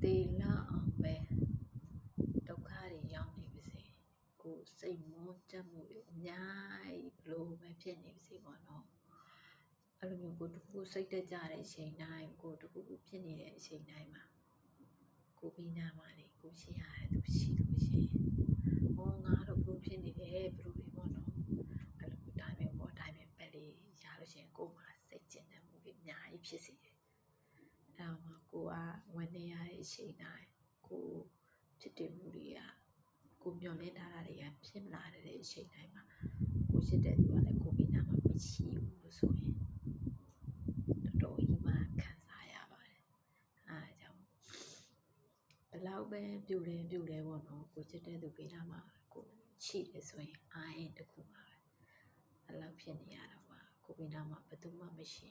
သေလောက်အောင်ပဲဒုက္ခတွေရောက်နေပါစေကိုစိတ်မွန်းတက်မှုတွေအများကြီးဘလို့ပဲဖြစ်နေပါစေပေါ့နော်အဲ့လိုမျိုးကိုတခုစိတ်တက်ကြတဲ့အချိန်တိုင်းကိုတခုဖြစ်နေတဲ့အချိန်တိုင်းမှာကိုပြီးနာမှာလေကိုရှိရတယ်သူရှိလို့ရှိရင်ငါတော့ဘလို့ဖြစ်နေတယ်ဘလို့ပဲပေါ့နော်အဲ့လိုတိုင်းပဲပေါ့တိုင်းပဲပက်လေးရလို့ရှိရင်ကိုမှစိတ်ကျဉ်တဲ့မှုတွေအများကြီးဖြစ်စေတယ်အဲ့တော့မှကိုကဝန်နေရတဲ့အချိန်တိုင်းကိုဖြစ်တဲ့မှုတွေကကိုမျောလင်းထားတာတွေကဖြစ်မလာတဲ့အချိန်တိုင်းမှာကိုရှိတဲ့သူကလည်းကိုပြီးနာမှာမရှိဘူးလို့ဆိုရင်တော်တော်ကြီးမှခံစားရပါတယ်အားကြောင့်ဘလောက်ပဲပြုတ်လဲပေါ့နော်ကိုချစ်တဲ့သူပေးတာမှာကိုချိတယ်ဆိုရင်အားရင်တစ်ခုပါပဲအဲ့လောက်ဖြစ်နေရတာပါကိုပေးတာမှာဘယ်သူမှမရှိ